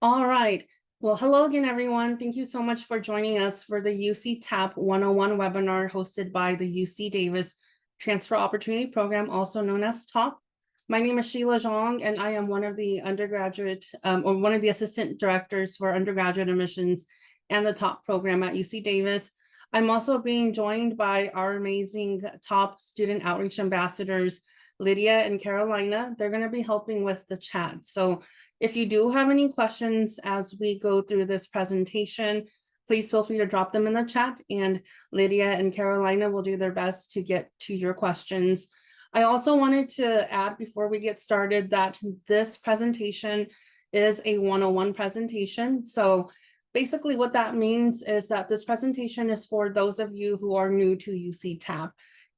All right. Well, hello again, everyone. Thank you so much for joining us for the UC TAP 101 webinar hosted by the UC Davis Transfer Opportunity Program, also known as TOP. My name is Sheila Zhang, and I am one of the undergraduate or one of the assistant directors for undergraduate admissions and the TOP program at UC Davis. I'm also being joined by our amazing TOP student outreach ambassadors, Lydia and Carolina. They're going to be helping with the chat. So if you do have any questions as we go through this presentation, please feel free to drop them in the chat, and Lydia and Carolina will do their best to get to your questions. I also wanted to add before we get started that this presentation is a 101 presentation. So basically what that means is that this presentation is for those of you who are new to UC TAP.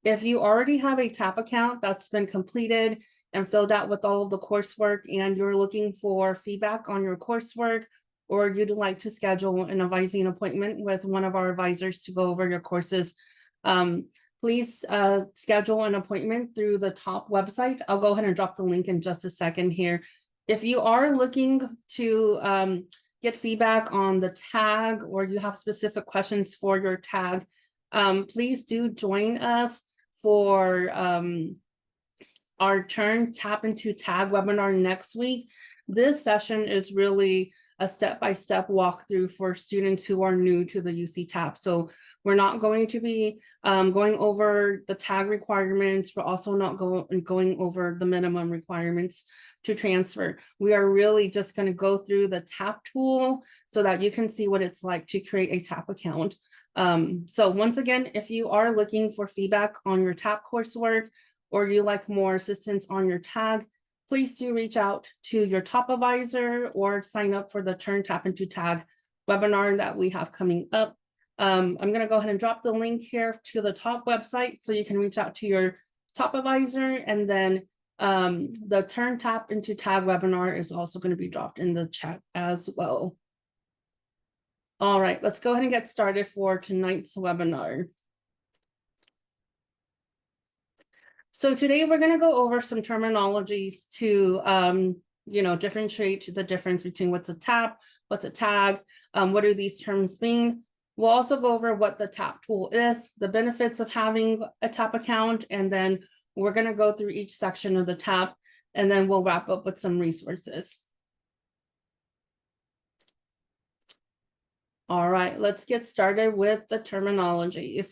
If you already have a TAP account that's been completed and filled out with all of the coursework, and you're looking for feedback on your coursework, or you'd like to schedule an advising appointment with one of our advisors to go over your courses, please schedule an appointment through the TOP website. I'll go ahead and drop the link in just a second here. If you are looking to get feedback on the tag, or you have specific questions for your tag, please do join us for our Turn Tap into Tag webinar next week. This session is really a step-by-step walkthrough for students who are new to the UC TAP. So we're not going to be going over the tag requirements. We're also not going over the minimum requirements to transfer. We are really just going to go through the TAP tool so that you can see what it's like to create a TAP account. So once again, if you are looking for feedback on your TAP coursework, or you like more assistance on your tag, please do reach out to your TOP advisor or sign up for the Turn Tap into Tag webinar that we have coming up. I'm going to go ahead and drop the link here to the TOP website so you can reach out to your TOP advisor, and then the Turn Tap into Tag webinar is also going to be dropped in the chat as well. All right, let's go ahead and get started for tonight's webinar. So today we're going to go over some terminologies to, differentiate the difference between what's a TAP, what's a tag, what do these terms mean. We'll also go over what the TAP tool is, the benefits of having a TAP account, and then we're going to go through each section of the TAP, and then we'll wrap up with some resources. All right, let's get started with the terminologies.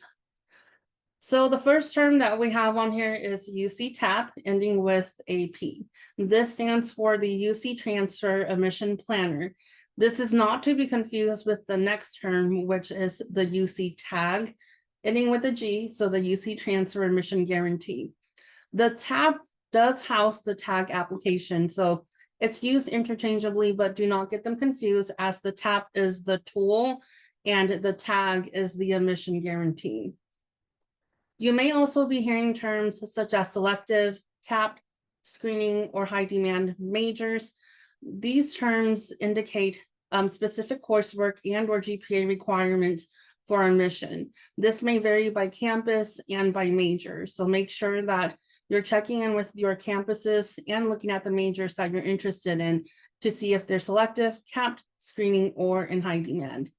So the first term that we have on here is UC TAP, ending with AP. This stands for the UC Transfer Admission Planner. This is not to be confused with the next term, which is the UC TAG, ending with a G, so the UC Transfer Admission Guarantee. The TAP does house the TAG application, so it's used interchangeably, but do not get them confused, as the TAP is the tool and the TAG is the admission guarantee. You may also be hearing terms such as selective, capped, screening, or high demand majors. These terms indicate specific coursework and or GPA requirements for admission. This may vary by campus and by major. So make sure that you're checking in with your campuses and looking at the majors that you're interested in to see if they're selective, capped, screening, or in high demand.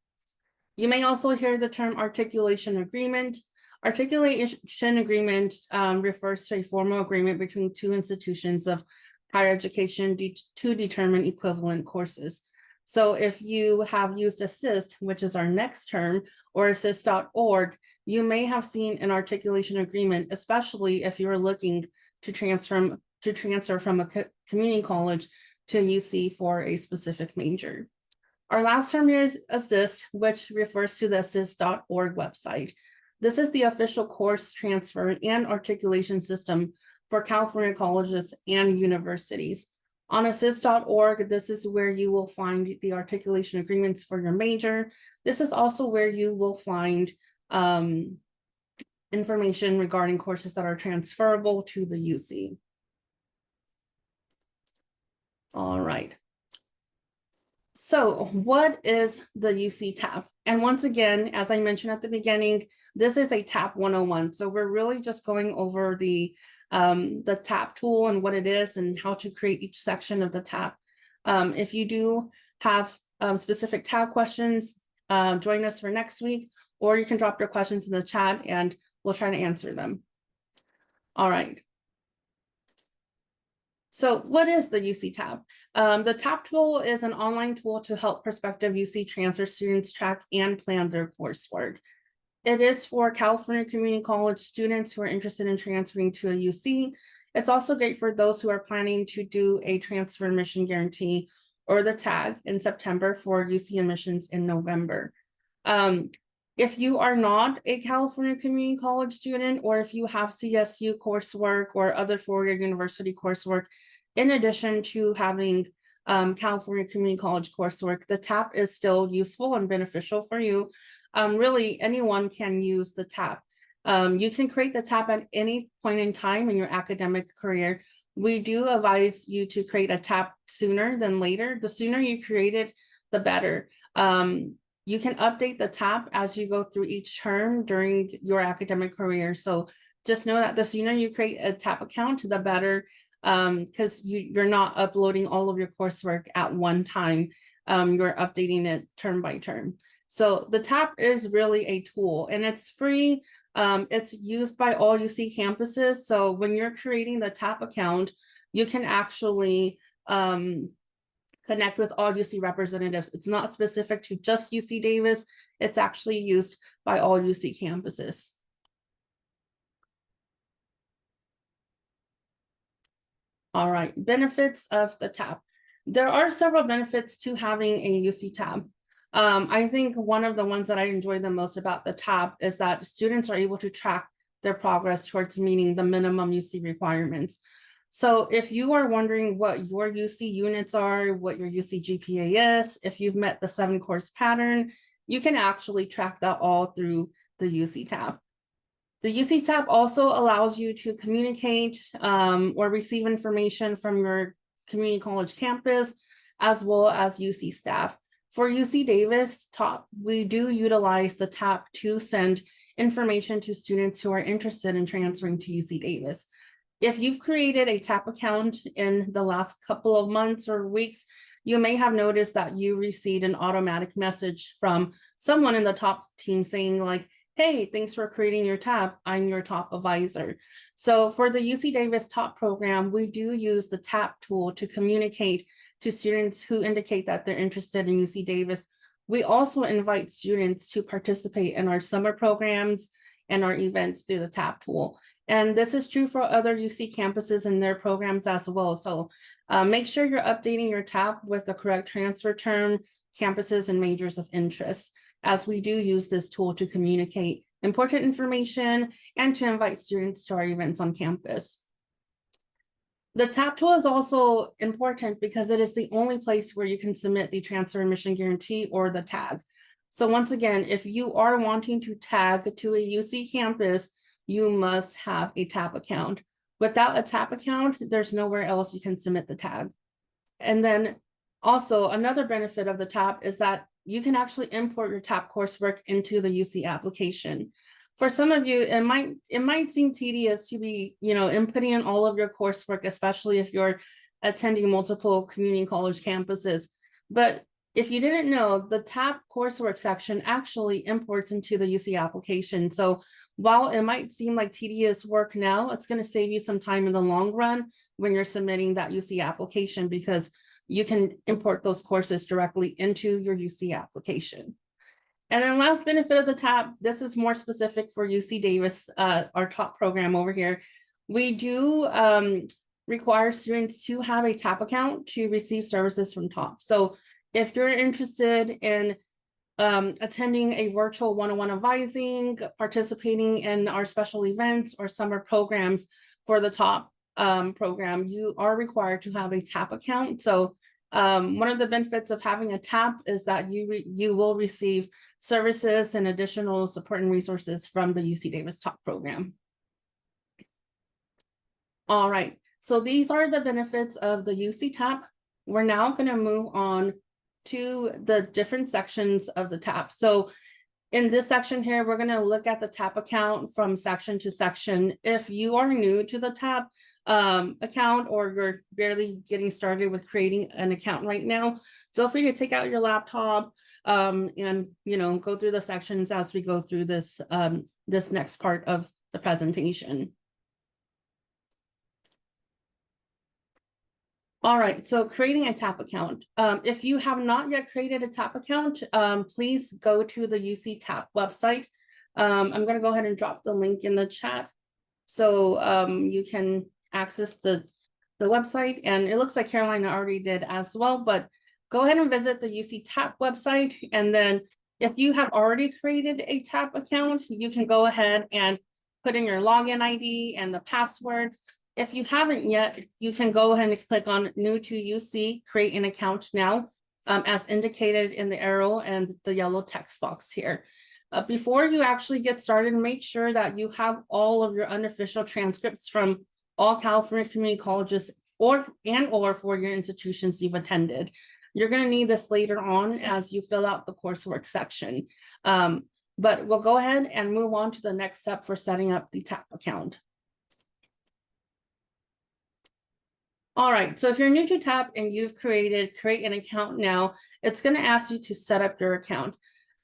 You may also hear the term articulation agreement. Articulation agreement refers to a formal agreement between two institutions of higher education to determine equivalent courses. So if you have used ASSIST, which is our next term, or assist.org, you may have seen an articulation agreement, especially if you're looking to transfer from a community college to UC for a specific major. Our last term here is ASSIST, which refers to the assist.org website. This is the official course transfer and articulation system for California colleges and universities. On assist.org, this is where you will find the articulation agreements for your major. This is also where you will find information regarding courses that are transferable to the UC. All right. So what is the UC TAP? And once again, as I mentioned at the beginning, this is a TAP 101. So we're really just going over the TAP tool and what it is and how to create each section of the TAP. If you do have specific tab questions, join us for next week, or you can drop your questions in the chat and we'll try to answer them. All right. So what is the UC tab? The tab tool is an online tool to help prospective UC transfer students track and plan their coursework. It is for California Community College students who are interested in transferring to a UC. It's also great for those who are planning to do a transfer admission guarantee or the tag in September for UC admissions in November. If you are not a California Community College student, or if you have CSU coursework or other four-year university coursework, in addition to having California Community College coursework, the tab is still useful and beneficial for you. Really, anyone can use the tab. You can create the tab at any point in time in your academic career. We do advise you to create a tab sooner than later. The sooner you create it, the better. You can update the tab as you go through each term during your academic career. So just know that the sooner you create a tab account, the better, because you're not uploading all of your coursework at one time. You're updating it term by term. So the tab is really a tool and it's free. It's used by all UC campuses. So when you're creating the tab account, you can actually connect with all UC representatives. It's not specific to just UC Davis. It's actually used by all UC campuses. All right, benefits of the tab. There are several benefits to having a UC tab. I think one of the ones that I enjoy the most about the tab is that students are able to track their progress towards meeting the minimum UC requirements. So if you are wondering what your UC units are, what your UC GPA is, if you've met the 7-course pattern, you can actually track that all through the UC tab. The UC tab also allows you to communicate or receive information from your community college campus, as well as UC staff. For UC Davis top, we do utilize the tab to send information to students who are interested in transferring to UC Davis. If you've created a tab account in the last couple of months or weeks, you may have noticed that you received an automatic message from someone in the top team saying like, hey, thanks for creating your tab. I'm your top advisor. So for the UC Davis top program, we do use the tab tool to communicate to students who indicate that they're interested in UC Davis. We also invite students to participate in our summer programs and our events through the tab tool. And this is true for other UC campuses and their programs as well. So make sure you're updating your tab with the correct transfer term, campuses, and majors of interest, as we do use this tool to communicate important information and to invite students to our events on campus. The tab tool is also important because it is the only place where you can submit the transfer admission guarantee or the tag. So once again, if you are wanting to tag to a UC campus, you must have a tab account. Without a tab account, there's nowhere else you can submit the tag. And then also another benefit of the tab is that you can actually import your tab coursework into the UC application. For some of you, it might seem tedious to be, inputting in all of your coursework, especially if you're attending multiple community college campuses. But if you didn't know, the tab coursework section actually imports into the UC application. So while it might seem like tedious work now, it's going to save you some time in the long run when you're submitting that UC application, because you can import those courses directly into your UC application. And then last benefit of the tab, this is more specific for UC Davis, our top program over here. We do require students to have a tab account to receive services from top. So if you're interested in attending a virtual one-on-one advising, participating in our special events or summer programs for the top program, you are required to have a tab account. So one of the benefits of having a tab is that you will receive services and additional support and resources from the UC Davis top program. All right, so these are the benefits of the UC tab. We're now going to move on to the different sections of the tab. So in this section here, we're going to look at the tab account from section to section. If you are new to the tab, account, or you're barely getting started with creating an account right now, feel free to take out your laptop and go through the sections as we go through this this next part of the presentation. All right, so creating a TAP account. If you have not yet created a TAP account, please go to the UC TAP website. I'm going to go ahead and drop the link in the chat so you can access the website. And it looks like Carolina already did as well, but go ahead and visit the UC TAP website. And then if you have already created a TAP account, you can go ahead and put in your login ID and the password. If you haven't yet, you can go ahead and click on New to UC, create an account now, as indicated in the arrow and the yellow text box here. Before you actually get started, make sure that you have all of your unofficial transcripts from all California community colleges or for your institutions you've attended. You're going to need this later on as you fill out the coursework section. But we'll go ahead and move on to the next step for setting up the TAP account. All right, so if you're new to TAP and you've create an account now, it's going to ask you to set up your account.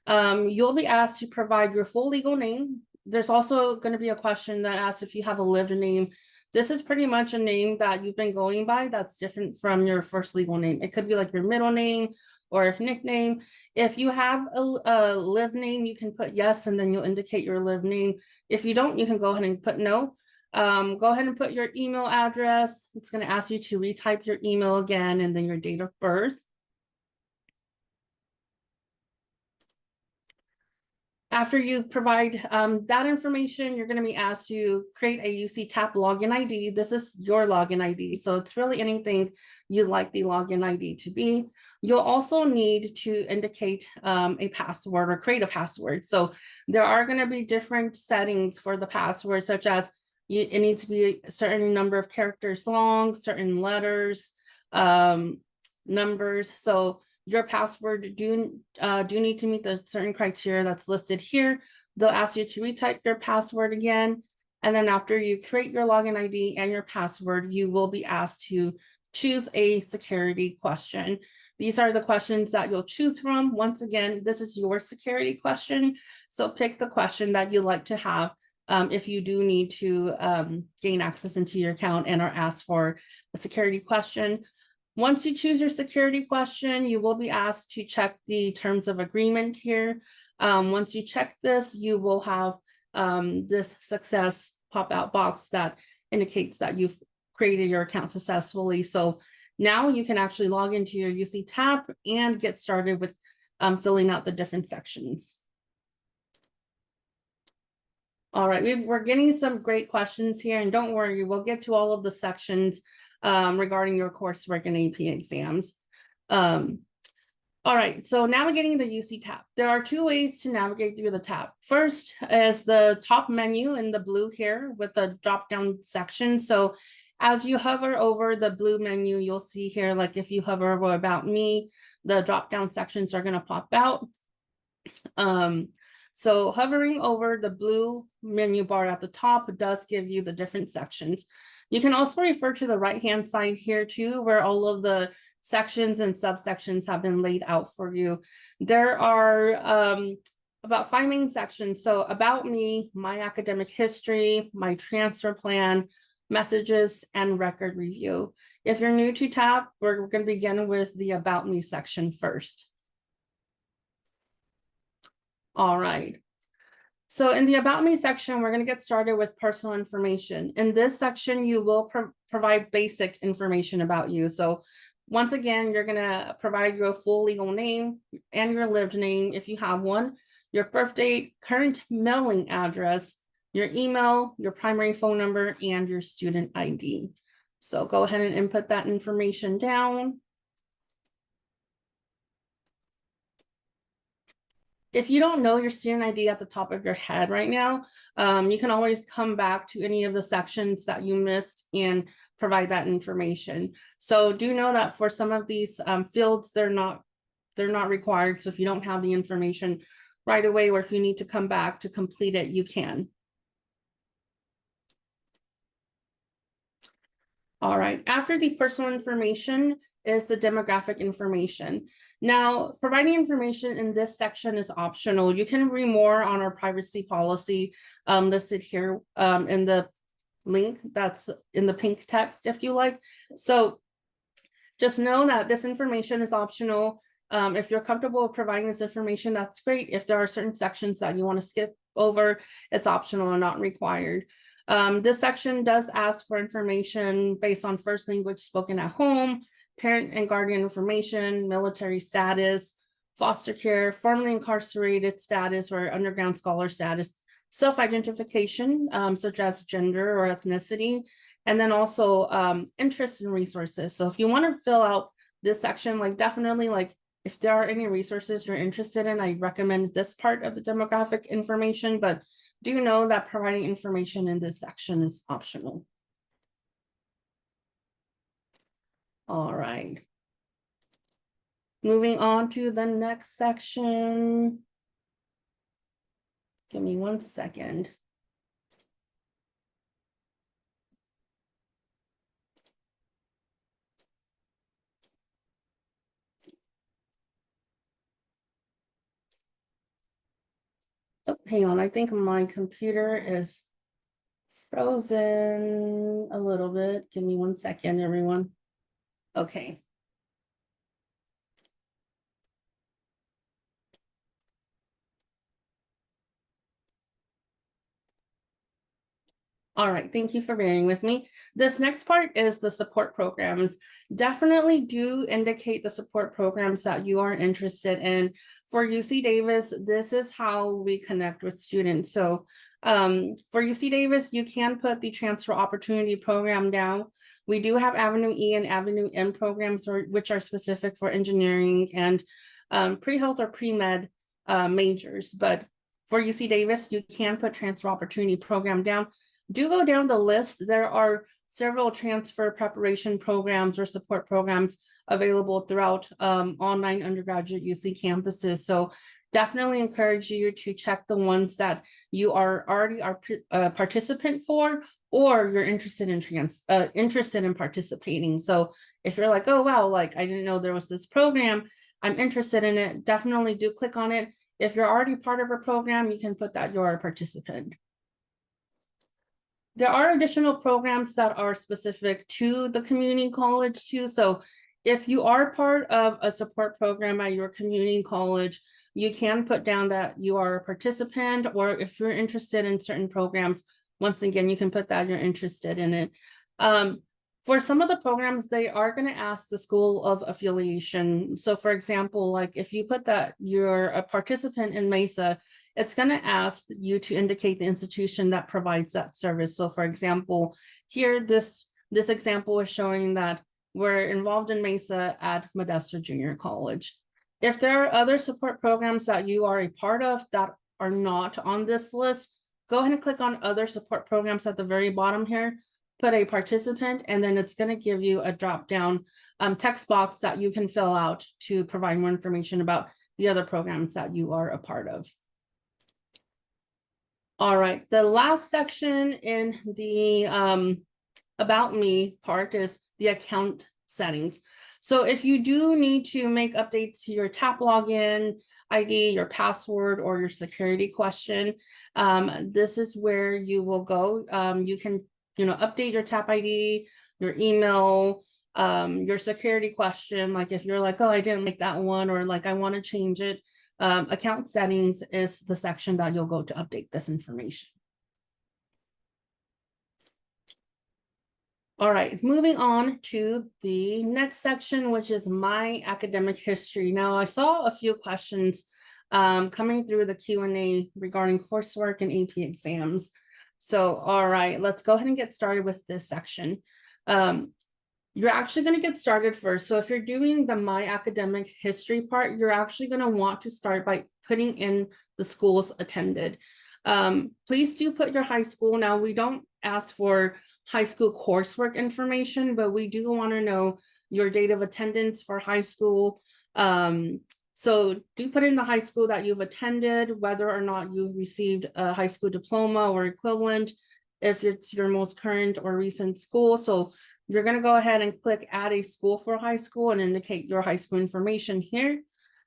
You'll be asked to provide your full legal name. There's also going to be a question that asks if you have a lived name. This is pretty much a name that you've been going by that's different from your first legal name. It could be like your middle name or a nickname. If you have a lived name, you can put yes, and then you'll indicate your lived name. If you don't, you can go ahead and put no. Go ahead and put your email address. It's going to ask you to retype your email again, and then your date of birth. After you provide that information, you're going to be asked to create a UC TAP login ID. This is your login ID, so it's really anything you'd like the login ID to be. You'll also need to indicate a password or create a password. So there are going to be different settings for the password, such as it needs to be a certain number of characters long, certain letters, numbers. So your password do need to meet the certain criteria that's listed here. They'll ask you to retype your password again. And then after you create your login ID and your password, you will be asked to choose a security question. These are the questions that you'll choose from. Once again, this is your security question. So pick the question that you'd like to have if you do need to gain access into your account and are asked for a security question. Once you choose your security question, you will be asked to check the terms of agreement here. Once you check this, you will have this success pop-out box that indicates that you've created your account successfully. So now you can actually log into your UC TAP and get started with filling out the different sections. All right, we're getting some great questions here, and don't worry, we'll get to all of the sections regarding your coursework and AP exams. All right, so navigating the UC TAP. There are two ways to navigate through the TAP. First is the top menu in the blue here with the drop-down section. So as you hover over the blue menu, you'll see here, like if you hover over About Me, the drop-down sections are going to pop out. So hovering over the blue menu bar at the top does give you the different sections. You can also refer to the right-hand side here too, where all of the sections and subsections have been laid out for you. There are about 5 main sections. So About Me, My Academic History, My Transfer Plan, Messages, and Record Review. If you're new to TAP, we're going to begin with the About Me section first. All right. So in the About Me section, we're going to get started with personal information. In this section, you will provide basic information about you. So once again, you're going to provide your full legal name and your lived name if you have one, your birth date, current mailing address, your email, your primary phone number, and your student ID. So go ahead and input that information down. If you don't know your student ID at the top of your head right now, you can always come back to any of the sections that you missed and provide that information. So do know that for some of these fields, they're not required. So if you don't have the information right away, or if you need to come back to complete it, you can. All right, after the personal information is the demographic information. Now, providing information in this section is optional. You can read more on our privacy policy listed here in the link that's in the pink text if you like. So just know that this information is optional. If you're comfortable with providing this information, that's great. If there are certain sections that you want to skip over, it's optional and not required. This section does ask for information based on first language spoken at home, parent and guardian information, military status, foster care, formerly incarcerated status, or underground scholar status, self-identification, such as gender or ethnicity, and then also interest in resources. So if you want to fill out this section, like definitely, like if there are any resources you're interested in, I recommend this part of the demographic information, but do know that providing information in this section is optional. All right. Moving on to the next section. Give me 1 second. Oh, hang on, I think my computer is frozen a little bit. Give me 1 second, everyone. Okay. All right, thank you for bearing with me. This next part is the support programs. Definitely do indicate the support programs that you are interested in. For UC Davis, this is how we connect with students. So for UC Davis, you can put the transfer opportunity program down. We do have Avenue E and Avenue M programs, which are specific for engineering and pre-health or pre-med majors. But for UC Davis, you can put transfer opportunity program down. Do go down the list. There are several transfer preparation programs or support programs available throughout online undergraduate UC campuses. So definitely encourage you to check the ones that you are already a participant for, or you're interested in participating. So if you're like, oh wow, like I didn't know there was this program, I'm interested in it, definitely do click on it. If you're already part of a program, you can put that you're a participant. There are additional programs that are specific to the community college too. So if you are part of a support program at your community college, you can put down that you are a participant, or if you're interested in certain programs, once again, you can put that you're interested in it. For some of the programs, they are going to ask the school of affiliation. So for example, like if you put that you're a participant in Mesa, it's going to ask you to indicate the institution that provides that service. So for example, here, this example is showing that we're involved in Mesa at Modesto Junior College. If there are other support programs that you are a part of that are not on this list, go ahead and click on other support programs at the very bottom here, put a participant, and then it's going to give you a drop-down text box that you can fill out to provide more information about the other programs that you are a part of. All right, the last section in the About Me part is the account settings. So if you do need to make updates to your TAP login ID, your password, or your security question, this is where you will go. You can update your TAP ID, your email, your security question. Like if you're like, oh, I didn't like that one, or like I want to change it. Account settings is the section that you'll go to update this information. All right, moving on to the next section, which is my academic history. Now, I saw a few questions coming through the Q&A regarding coursework and AP exams. So, all right, let's go ahead and get started with this section. You're actually going to get started first. So if you're doing the My Academic History part, you're actually going to want to start by putting in the schools attended. Please do put your high school. Now, we don't ask for high school coursework information, but we do want to know your date of attendance for high school. So do put in the high school that you've attended, whether or not you've received a high school diploma or equivalent, if it's your most current or recent school. So you're going to go ahead and click add a school for high school and indicate your high school information here.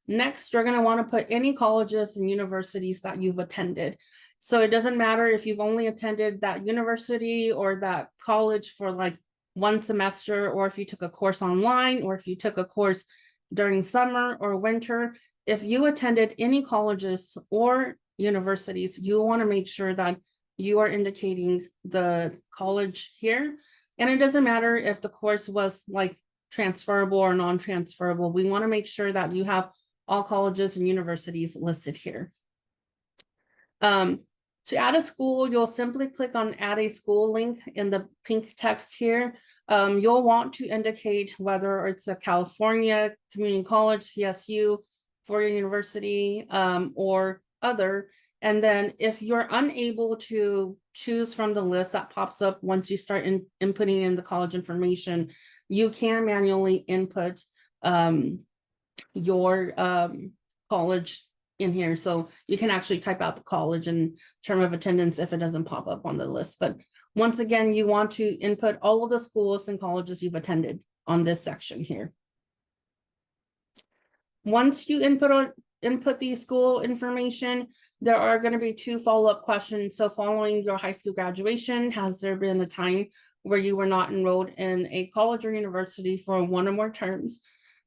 Next, you're going to want to put any colleges and universities that you've attended. So it doesn't matter if you've only attended that university or that college for like one semester, or if you took a course online, or if you took a course during summer or winter. If you attended any colleges or universities, you want to make sure that you are indicating the college here. And it doesn't matter if the course was like transferable or non-transferable. We want to make sure that you have all colleges and universities listed here. To add a school, you'll simply click on add a school link in the pink text here. You'll want to indicate whether it's a California community college, CSU, four-year university, or other. And then if you're unable to choose from the list that pops up once you start inputting in the college information, you can manually input your college in here. So you can actually type out the college and term of attendance if it doesn't pop up on the list. But once again, you want to input all of the schools and colleges you've attended on this section here. Once you input the school information, there are going to be 2 follow-up questions. So following your high school graduation, has there been a time where you were not enrolled in a college or university for 1 or more terms?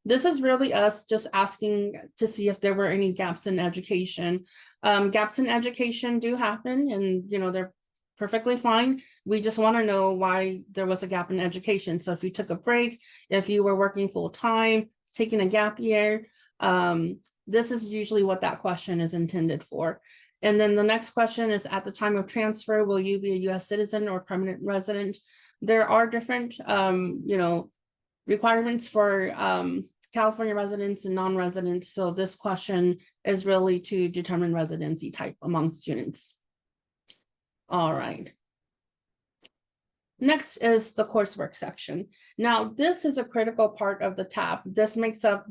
This is really us just asking to see if there were any gaps in education. Gaps in education do happen, and they're perfectly fine. We just want to know why there was a gap in education. So if you took a break, if you were working full-time, taking a gap year, this is usually what that question is intended for. And then the next question is, at the time of transfer, will you be a U.S. citizen or permanent resident? There are different, requirements for California residents and non-residents. So this question is really to determine residency type among students. All right. Next is the coursework section. Now, this is a critical part of the tab. This makes up,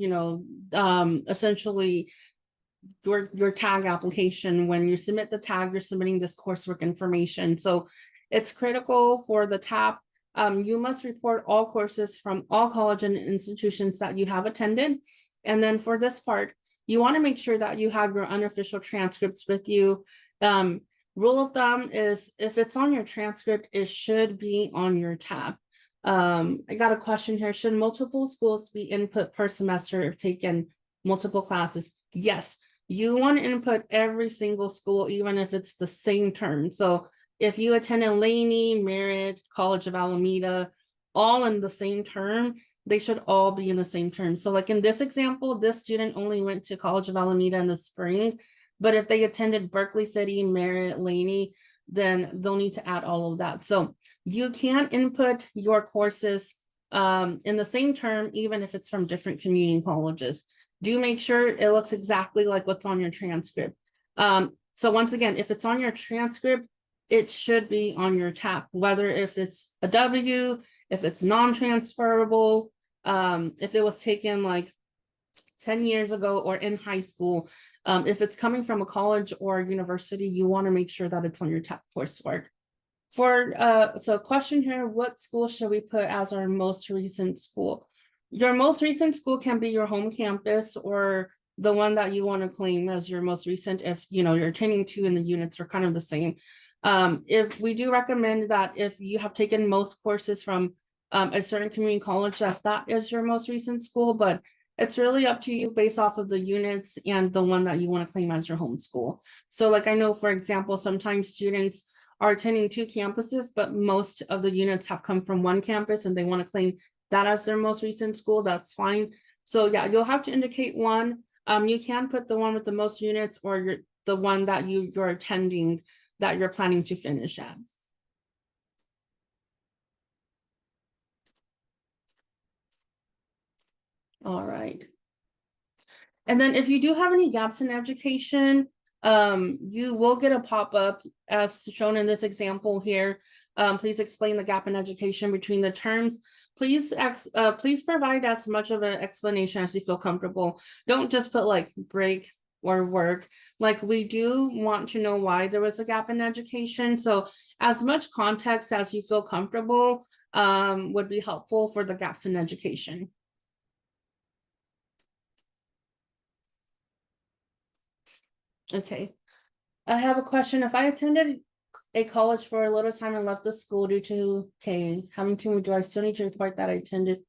essentially your tag application. When you submit the tag, you're submitting this coursework information. So it's critical for the tab. You must report all courses from all college and institutions that you have attended. And then for this part, you want to make sure that you have your unofficial transcripts with you. Rule of thumb is if it's on your transcript, it should be on your tab. I got a question here. Should multiple schools be input per semester if taken multiple classes? Yes, you want to input every single school, even if it's the same term. So if you attended Laney, Merritt, College of Alameda, all in the same term, they should all be in the same term. So like in this example, this student only went to College of Alameda in the spring, but if they attended Berkeley City, Merritt, Laney, then they'll need to add all of that. So you can input your courses in the same term, even if it's from different community colleges. Do make sure it looks exactly like what's on your transcript. So once again, if it's on your transcript, it should be on your tab, whether if it's a W, if it's non-transferable, if it was taken like 10 years ago or in high school, if it's coming from a college or a university, you want to make sure that it's on your tab coursework. So question here, what school should we put as our most recent school? Your most recent school can be your home campus or the one that you want to claim as your most recent if you're attending 2 and the units are kind of the same. If we do recommend that if you have taken most courses from a certain community college, that is your most recent school, but it's really up to you based off of the units and the one that you want to claim as your home school. So like I know, for example, sometimes students are attending 2 campuses, but most of the units have come from one campus and they want to claim that as their most recent school. That's fine. So yeah, you'll have to indicate one. You can put the one with the most units or the one that you're attending that you're planning to finish at. All right. And then if you do have any gaps in education, you will get a pop-up as shown in this example here. Please explain the gap in education between the terms. Please provide as much of an explanation as you feel comfortable. Don't just put like break or work. Like, we do want to know why there was a gap in education. So as much context as you feel comfortable would be helpful for the gaps in education. Okay, I have a question. If I attended a college for a little time and left the school due to having to move, do I still need to report that I attended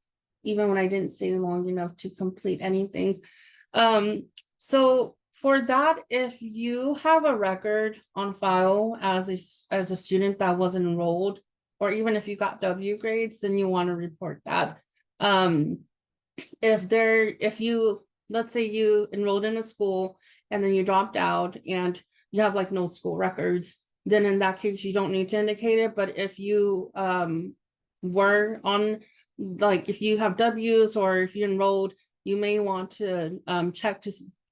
even when I didn't stay long enough to complete anything? So for that, if you have a record on file as a student that wasn't enrolled, or even if you got W grades, then you want to report that. If you, let's say you enrolled in a school and then you dropped out and you have like no school records, then in that case you don't need to indicate it. But if you were on, like, if you have W's or if you enrolled, you may want to check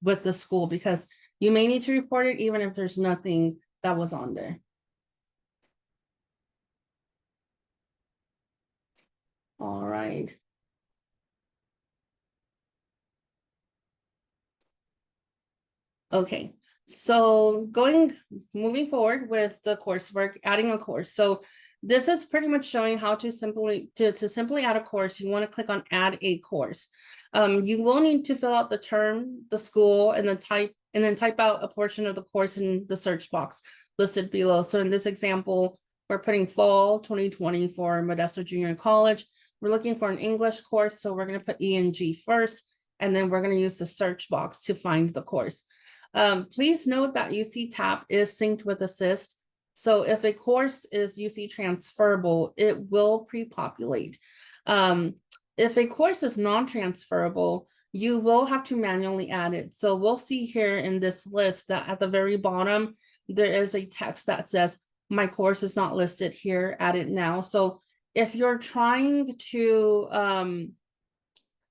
with the school, because you may need to report it even if there's nothing that was on there. All right. Okay, so moving forward with the coursework, adding a course. So this is pretty much showing how to simply add a course. You want to click on add a course. You will need to fill out the term, the school, and then type out a portion of the course in the search box listed below. So in this example, we're putting fall 2020 for Modesto Junior College. We're looking for an English course, so we're going to put ENG first, and then we're going to use the search box to find the course. Please note that UC TAP is synced with Assist. So if a course is UC transferable, it will pre-populate. If a course is non-transferable, you will have to manually add it. So we'll see here in this list that at the very bottom, there is a text that says, my course is not listed here, add it now. So if you're trying to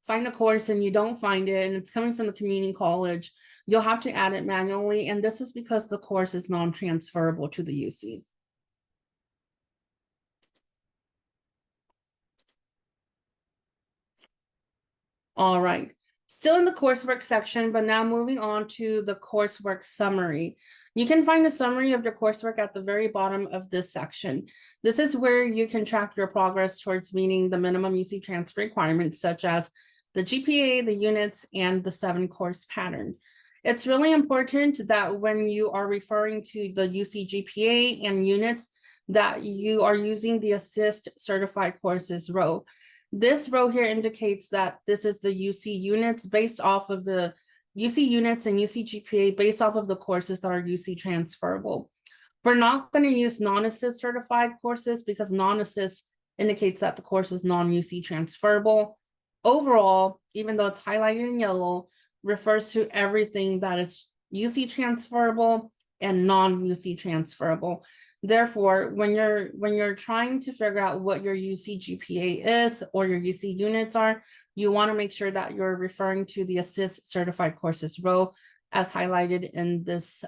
find a course and you don't find it and it's coming from the community college, you'll have to add it manually. And this is because the course is non-transferable to the UC. All right, still in the coursework section, but now moving on to the coursework summary. You can find a summary of your coursework at the very bottom of this section. This is where you can track your progress towards meeting the minimum UC transfer requirements, such as the GPA, the units, and the 7-course pattern. It's really important that when you are referring to the UC GPA and units, that you are using the Assist Certified Courses row. This row here indicates that this is the UC units based off of the UC units and UC GPA based off of the courses that are UC transferable. We're not going to use non-Assist certified courses because non-Assist indicates that the course is non-UC transferable. Overall, even though it's highlighted in yellow, refers to everything that is UC transferable and non-UC transferable. Therefore, when you're trying to figure out what your UC GPA is or your UC units are, you want to make sure that you're referring to the Assist Certified Courses row as highlighted in this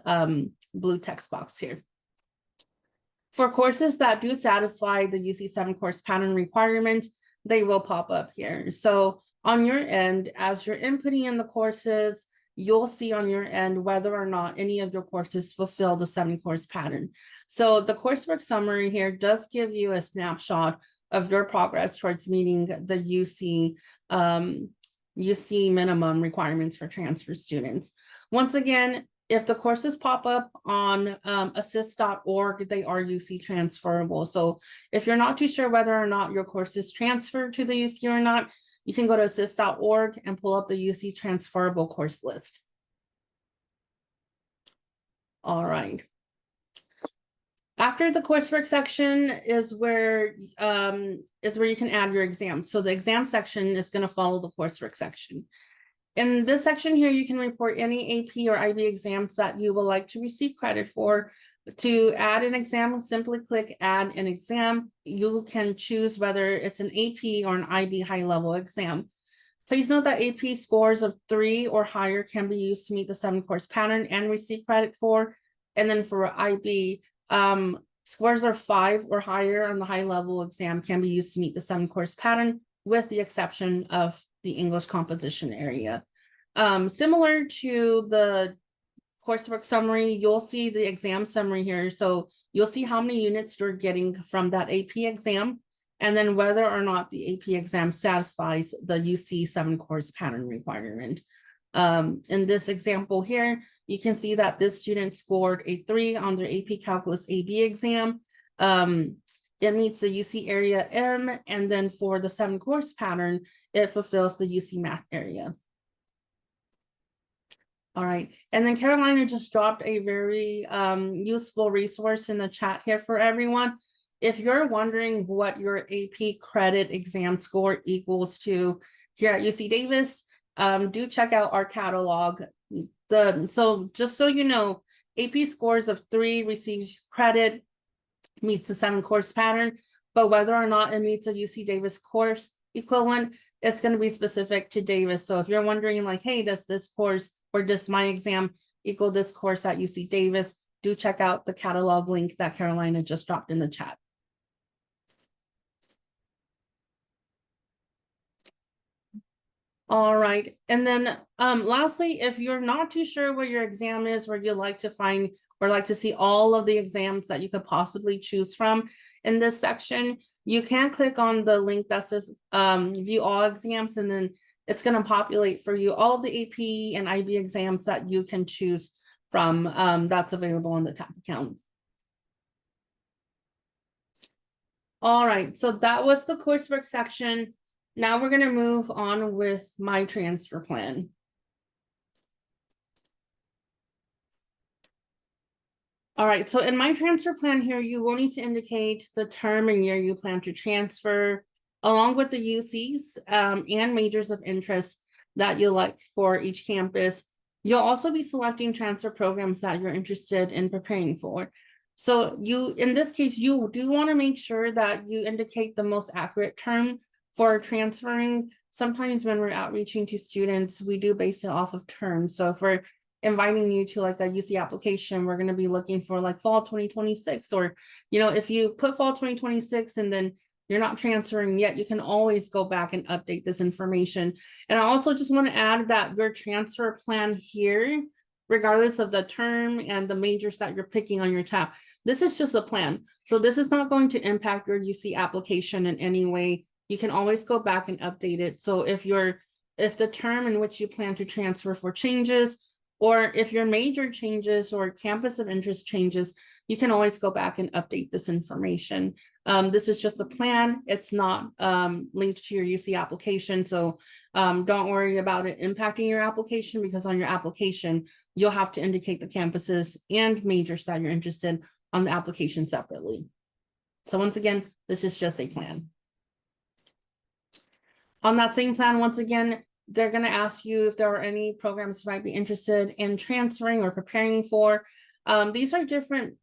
blue text box here. For courses that do satisfy the UC 7-course pattern requirement, they will pop up here. So on your end, as you're inputting in the courses, you'll see on your end whether or not any of your courses fulfill the 7-course pattern. So the coursework summary here does give you a snapshot of your progress towards meeting the UC minimum requirements for transfer students. Once again, if the courses pop up on assist.org, they are UC transferable. So if you're not too sure whether or not your course is transferred to the UC or not, you can go to assist.org and pull up the UC transferable course list. All right. After the coursework section is where you can add your exams. So the exam section is going to follow the coursework section. In this section here, you can report any AP or IB exams that you would like to receive credit for. To add an exam, simply click add an exam. You can choose whether it's an AP or an IB high-level exam. Please note that AP scores of 3 or higher can be used to meet the 7-course pattern and receive credit for. And then for IB, scores of 5 or higher on the high-level exam can be used to meet the 7-course pattern, with the exception of the English composition area. Similar to the coursework summary, you'll see the exam summary here. So you'll see how many units you're getting from that AP exam, and then whether or not the AP exam satisfies the UC 7-course pattern requirement. In this example here, you can see that this student scored a 3 on their AP Calculus AB exam. It meets the UC area M, and then for the 7-course pattern, it fulfills the UC math area. All right, and then Carolina just dropped a very useful resource in the chat here for everyone. If you're wondering what your AP credit exam score equals to here at UC Davis, do check out our catalog. So just so you know, AP scores of 3 receives credit, meets the 7-course pattern, but whether or not it meets a UC Davis course equivalent, it's going to be specific to Davis. So if you're wondering like, hey, does this course or does my exam equal this course at UC Davis, do check out the catalog link that Carolina just dropped in the chat. All right, and then lastly, if you're not too sure what your exam is, or you'd like to find or like to see all of the exams that you could possibly choose from in this section, you can click on the link that says view all exams, and then it's going to populate for you all of the AP and IB exams that you can choose from that's available on the TAP account. All right, so that was the coursework section. Now we're going to move on with my transfer plan. All right, so in my transfer plan here, you will need to indicate the term and year you plan to transfer, along with the UCs and majors of interest that you like for each campus. You'll also be selecting transfer programs that you're interested in preparing for. So in this case, you do want to make sure that you indicate the most accurate term for transferring. Sometimes when we're outreaching to students, we do base it off of terms. So if we're inviting you to like a UC application, we're going to be looking for like fall 2026, or, you know, if you put fall 2026 and then you're not transferring yet, you can always go back and update this information. And I also just want to add that your transfer plan here, regardless of the term and the majors that you're picking on your TAP, this is just a plan. So this is not going to impact your UC application in any way. You can always go back and update it. So if the term in which you plan to transfer for changes, or if your major changes or campus of interest changes, you can always go back and update this information. This is just a plan. It's not linked to your UC application. So don't worry about it impacting your application, because on your application, you'll have to indicate the campuses and majors that you're interested in on the application separately. So once again, this is just a plan. On that same plan, once again, they're going to ask you if there are any programs you might be interested in transferring or preparing for. These are different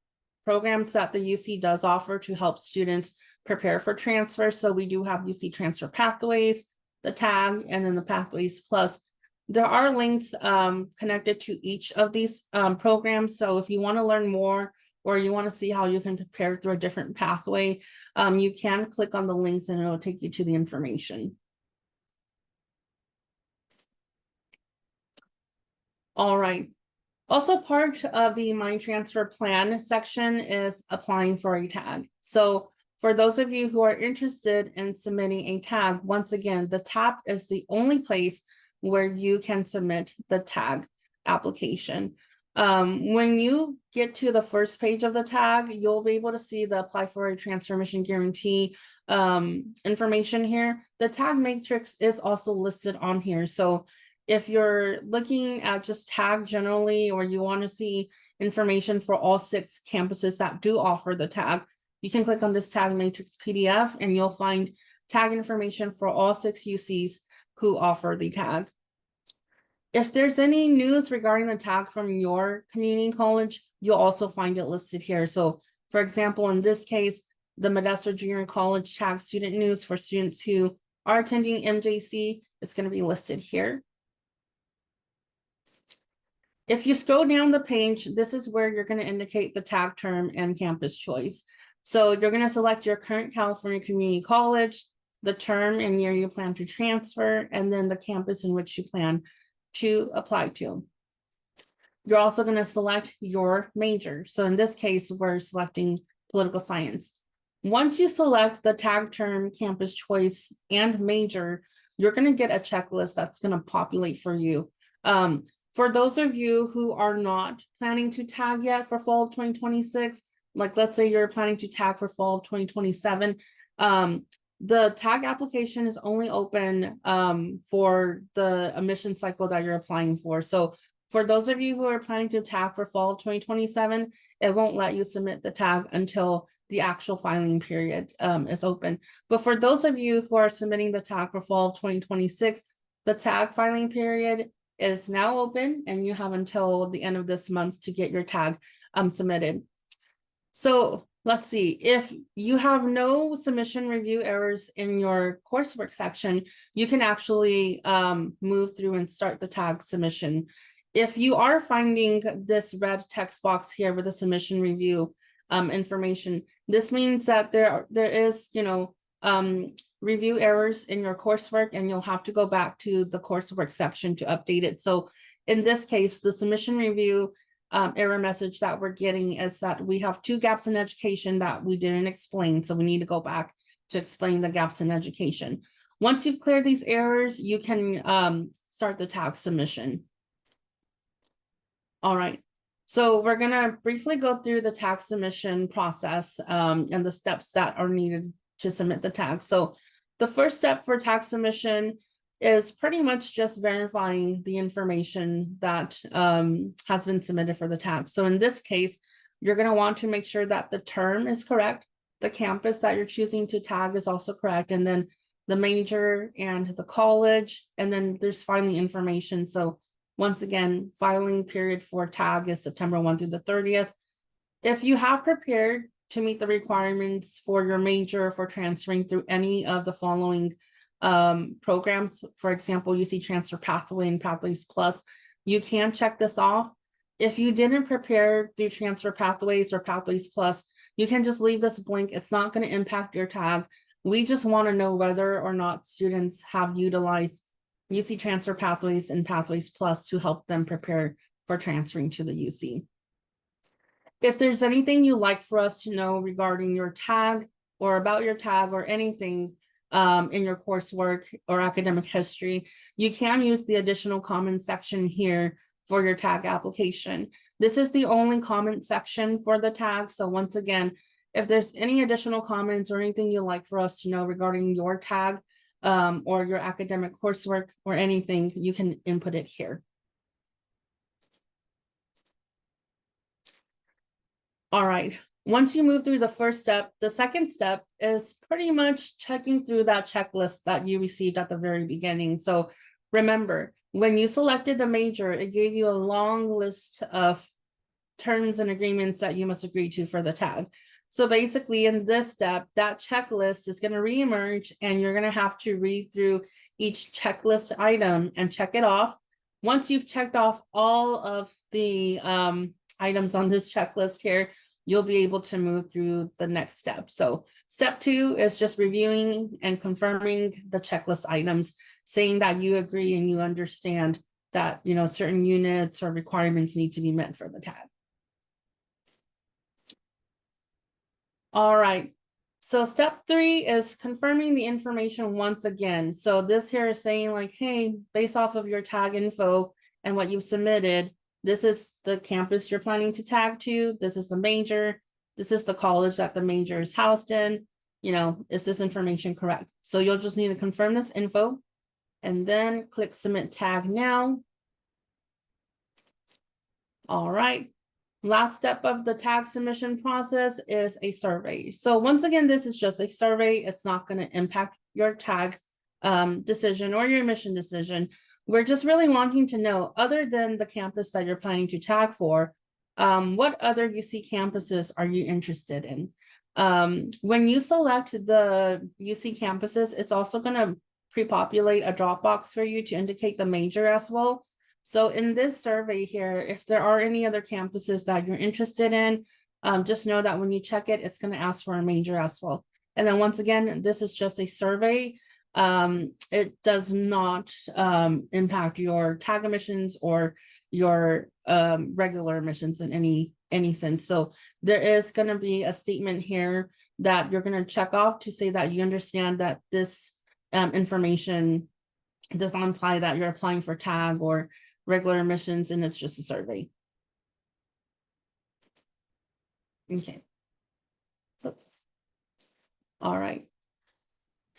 programs that the UC does offer to help students prepare for transfer. So we do have UC Transfer Pathways, the TAG, and then the Pathways Plus. There are links connected to each of these programs. So if you want to learn more, or you want to see how you can prepare through a different pathway, you can click on the links and it'll take you to the information. All right. Also, part of the My Transfer Plan section is applying for a tag. So for those of you who are interested in submitting a tag, once again, the TAP is the only place where you can submit the tag application. When you get to the first page of the tag, you'll be able to see the apply for a transfer mission guarantee information here. The tag matrix is also listed on here. So if you're looking at just tag generally, or you want to see information for all 6 campuses that do offer the tag, you can click on this tag matrix PDF and you'll find tag information for all 6 UCs who offer the tag. If there's any news regarding the tag from your community college, you'll also find it listed here. So for example, in this case, the Modesto Junior College tag student news for students who are attending MJC, it's going to be listed here. If you scroll down the page, this is where you're going to indicate the tag term and campus choice. So you're going to select your current California community college, the term and year you plan to transfer, and then the campus in which you plan to apply to. You're also going to select your major. So in this case, we're selecting political science. Once you select the tag term, campus choice, and major, you're going to get a checklist that's going to populate for you. For those of you who are not planning to tag yet for fall of 2026, like let's say you're planning to tag for fall of 2027, the tag application is only open for the admission cycle that you're applying for. So for those of you who are planning to tag for fall of 2027, it won't let you submit the tag until the actual filing period is open. But for those of you who are submitting the tag for fall of 2026, the tag filing period is now open and you have until the end of this month to get your tag submitted. So let's see, if you have no submission review errors in your coursework section, you can actually move through and start the tag submission. If you are finding this red text box here with the submission review information, this means that there is, review errors in your coursework, and you'll have to go back to the coursework section to update it. So in this case, the submission review error message that we're getting is that we have 2 gaps in education that we didn't explain. So we need to go back to explain the gaps in education. Once you've cleared these errors, you can start the tag submission. All right, so we're gonna briefly go through the tag submission process and the steps that are needed to submit the tag. So the first step for tag submission is pretty much just verifying the information that has been submitted for the tag. So in this case, you're gonna want to make sure that the term is correct, the campus that you're choosing to tag is also correct, and then the major and the college, and then there's filing information. So once again, filing period for tag is September 1 through the 30th. If you have prepared to meet the requirements for your major for transferring through any of the following programs, for example, UC Transfer Pathway and Pathways Plus, you can check this off. If you didn't prepare through Transfer Pathways or Pathways Plus, you can just leave this blank. It's not going to impact your tag. We just want to know whether or not students have utilized UC Transfer Pathways and Pathways Plus to help them prepare for transferring to the UC. If there's anything you'd like for us to know regarding your tag or about your tag or anything in your coursework or academic history, you can use the additional comments section here for your tag application. This is the only comment section for the tag. So once again, if there's any additional comments or anything you'd like for us to know regarding your tag, or your academic coursework or anything, you can input it here. All right, once you move through the first step, the second step is pretty much checking through that checklist that you received at the very beginning. So remember, when you selected the major, it gave you a long list of terms and agreements that you must agree to for the tag. So basically in this step, that checklist is going to reemerge and you're going to have to read through each checklist item and check it off. Once you've checked off all of the items on this checklist here, you'll be able to move through the next step. So step 2 is just reviewing and confirming the checklist items, saying that you agree and you understand that, certain units or requirements need to be met for the tag. All right, so step 3 is confirming the information once again. So this here is saying like, hey, based off of your tag info and what you've submitted, this is the campus you're planning to tag to, this is the major, this is the college that the major is housed in, is this information correct? So you'll just need to confirm this info and then click submit tag now. All right. Last step of the tag submission process is a survey. So once again, this is just a survey. It's not going to impact your tag decision or your admission decision. We're just really wanting to know, other than the campus that you're planning to tag for, what other UC campuses are you interested in? When you select the UC campuses, it's also going to pre-populate a Dropbox for you to indicate the major as well. So in this survey here, if there are any other campuses that you're interested in, just know that when you check it, it's going to ask for a major as well. And then once again, this is just a survey. It does not impact your tag admissions or your regular admissions in any sense. So there is going to be a statement here that you're going to check off to say that you understand that this information does not imply that you're applying for tag or regular admissions, and it's just a survey. Okay. So, all right.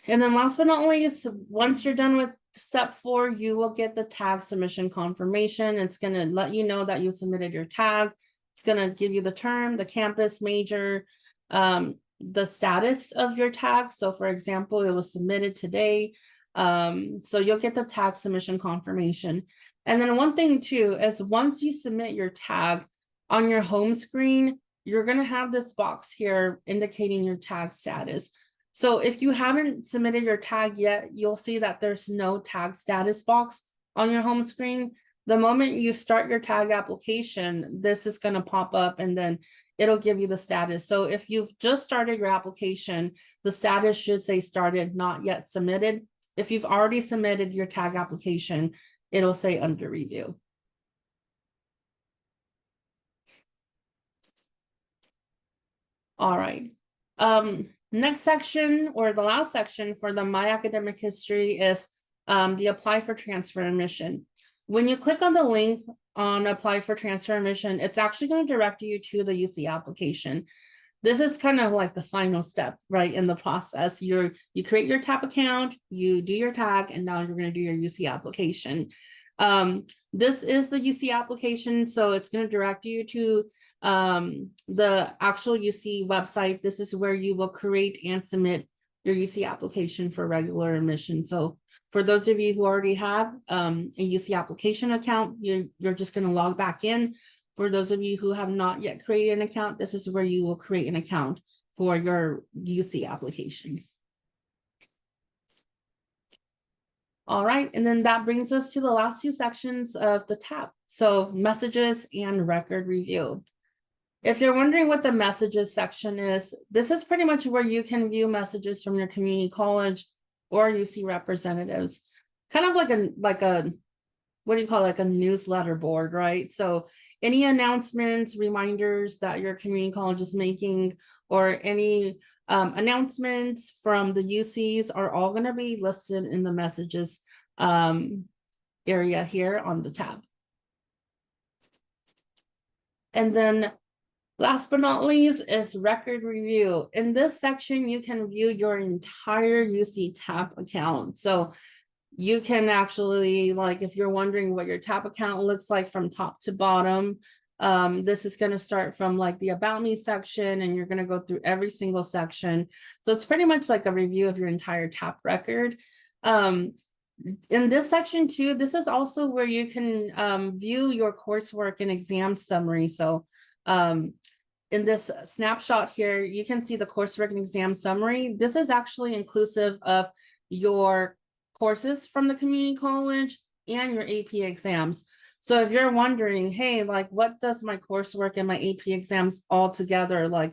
And then last but not least, once you're done with step 4, you will get the tag submission confirmation. It's going to let you know that you submitted your tag. It's going to give you the term, the campus, major, the status of your tag. So for example, it was submitted today. So you'll get the tag submission confirmation. And then one thing too, is once you submit your tag on your home screen, you're going to have this box here indicating your tag status. So if you haven't submitted your tag yet, you'll see that there's no tag status box on your home screen. The moment you start your tag application, this is going to pop up and then it'll give you the status. So if you've just started your application, the status should say started, not yet submitted. If you've already submitted your tag application, it'll say under review. All right. Next section, or the last section for the My Academic History, is the apply for transfer admission. When you click on the link on apply for transfer admission, it's actually going to direct you to the UC application. This is kind of like the final step, right, in the process. You create your TAP account, you do your tag, and now you're going to do your UC application. This is the UC application, so it's going to direct you to the actual UC website. This is where you will create and submit your UC application for regular admission. So for those of you who already have a UC application account, you're just going to log back in. For those of you who have not yet created an account, this is where you will create an account for your UC application. All right, and then that brings us to the last 2 sections of the tab. So messages and record review. If you're wondering what the messages section is, this is pretty much where you can view messages from your community college or UC representatives. Kind of like a what do you call it, like a newsletter board, right? So any announcements, reminders that your community college is making, or any announcements from the UCs are all going to be listed in the messages area here on the tab. And then last but not least is record review. In this section, you can view your entire UC TAP account. So you can actually, like, if you're wondering what your TAP account looks like from top to bottom, this is going to start from like the About Me section, and you're going to go through every single section. So it's pretty much like a review of your entire TAP record. In this section too, this is also where you can view your coursework and exam summary. So in this snapshot here, you can see the coursework and exam summary. This is actually inclusive of your courses from the community college and your AP exams. So if you're wondering, hey, like, what does my coursework and my AP exams all together, like,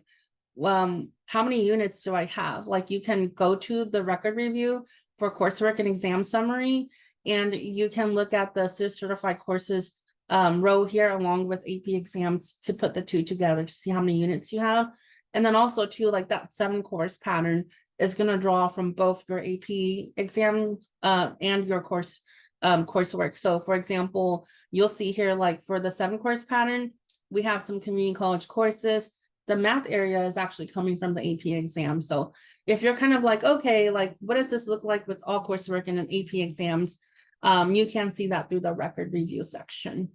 how many units do I have? Like, you can go to the record review for coursework and exam summary, and you can look at the certified courses row here along with AP exams to put the 2 together to see how many units you have. And then also too, like that 7 course pattern is going to draw from both your AP exam and your coursework. So for example, you'll see here, like for the 7 course pattern, we have some community college courses. The math area is actually coming from the AP exam. So if you're kind of like, okay, like what does this look like with all coursework and an AP exams? You can see that through the record review section.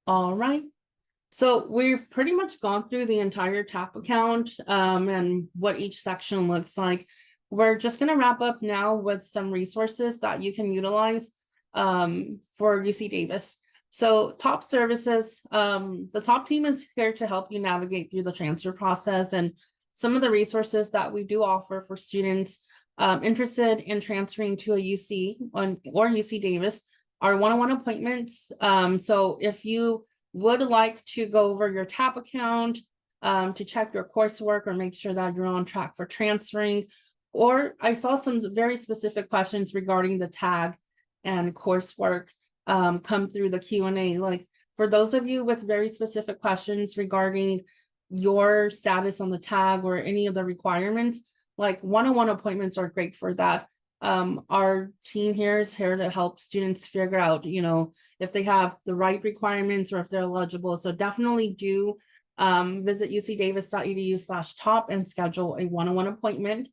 All right. So we've pretty much gone through the entire TAP account and what each section looks like. We're just going to wrap up now with some resources that you can utilize for UC Davis. So top services, the top team is here to help you navigate through the transfer process, and some of the resources that we do offer for students interested in transferring to a UC or UC Davis are one-on-one appointments. So if you would like to go over your TAP account to check your coursework or make sure that you're on track for transferring, or I saw some very specific questions regarding the tag and coursework. come through the Q&A. Like for those of you with very specific questions regarding your status on the tag or any of the requirements, like one-on-one appointments are great for that. Our team here is here to help students figure out, you know, if they have the right requirements or if they're eligible. So definitely do visit ucdavis.edu/top and schedule a one-on-one appointment.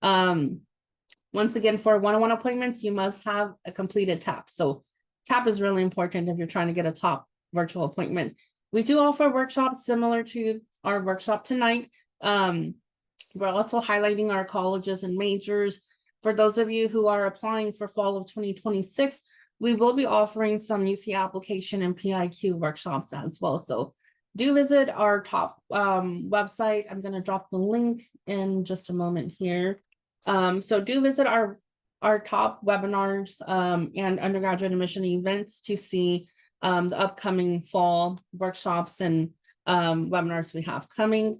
Once again, for one-on-one appointments, you must have a completed TAP. So TAP is really important if you're trying to get a top virtual appointment. We do offer workshops similar to our workshop tonight. We're also highlighting our colleges and majors. For those of you who are applying for fall of 2026, we will be offering some UC application and PIQ workshops as well. So do visit our top website. I'm going to drop the link in just a moment here. So do visit our top webinars and undergraduate admission events to see the upcoming fall workshops and webinars we have coming.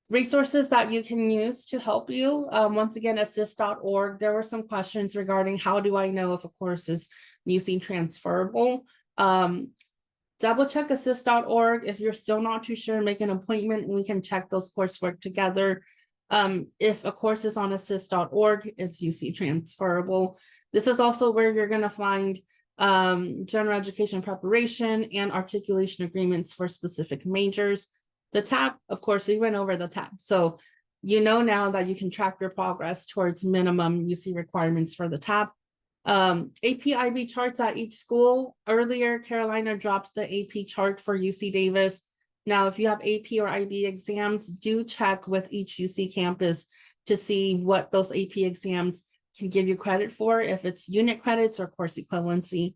Resources that you can use to help you. Once again, assist.org. There were some questions regarding how do I know if a course is UC transferable. Double check assist.org. If you're still not too sure, make an appointment and we can check those coursework together. If a course is on assist.org, it's UC transferable. This is also where you're going to find general education preparation and articulation agreements for specific majors. The TAP, of course, we went over the TAP. So you know now that you can track your progress towards minimum UC requirements for the TAP. AP/IB charts at each school. Earlier, Carolina dropped the AP chart for UC Davis. Now, if you have AP or IB exams, do check with each UC campus to see what those AP exams can give you credit for, if it's unit credits or course equivalency.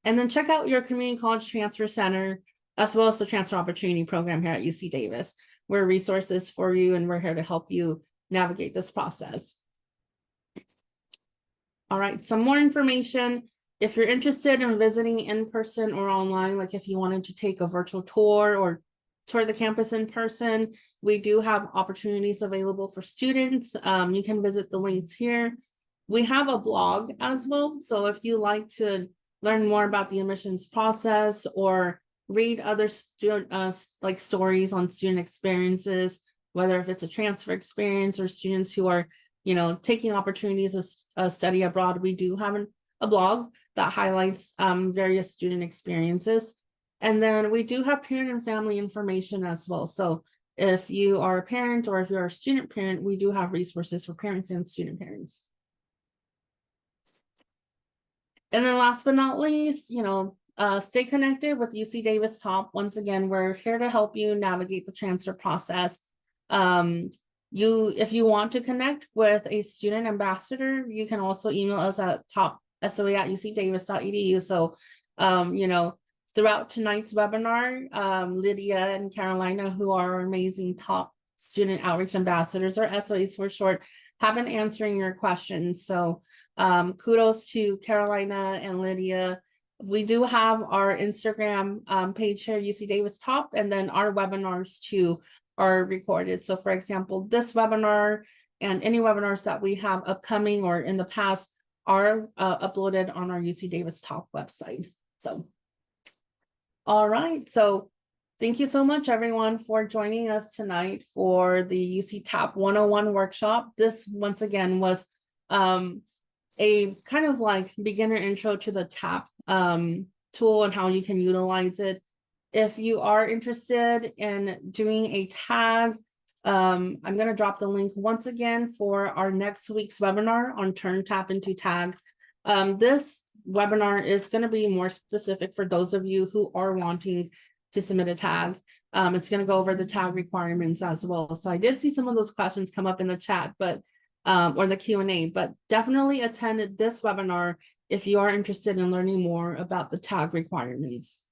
And then check out your community college transfer center, as well as the transfer opportunity program here at UC Davis. We're resources for you and we're here to help you navigate this process. All right, some more information. If you're interested in visiting in person or online, like if you wanted to take a virtual tour or tour the campus in person, we do have opportunities available for students. You can visit the links here. We have a blog as well. So if you like to learn more about the admissions process or read other like stories on student experiences, whether if it's a transfer experience or students who are, you know, taking opportunities of study abroad, we do have a blog that highlights various student experiences. And then we do have parent and family information as well. So if you are a parent or if you're a student parent, we do have resources for parents and student parents. And then last but not least, you know, stay connected with UC Davis Top. Once again, we're here to help you navigate the transfer process. If you want to connect with a student ambassador, you can also email us at topsoe@ucdavis.edu. So, you know, throughout tonight's webinar, Lydia and Carolina, who are our amazing top student outreach ambassadors, or SOAs for short, have been answering your questions. So kudos to Carolina and Lydia. We do have our Instagram page here, UC Davis Top, and then our webinars too are recorded. So for example, this webinar and any webinars that we have upcoming or in the past are uploaded on our UC Davis Top website. So, all right. So thank you so much, everyone, for joining us tonight for the UC TAP 101 workshop. This, once again, was a kind of like beginner intro to the TAP tool and how you can utilize it. If you are interested in doing a tag, I'm going to drop the link once again for our next week's webinar on Turn Tap into Tag. This webinar is going to be more specific for those of you who are wanting to submit a tag. It's going to go over the tag requirements as well. So I did see some of those questions come up in the chat, but or the Q&A, but definitely attend this webinar if you are interested in learning more about the tag requirements.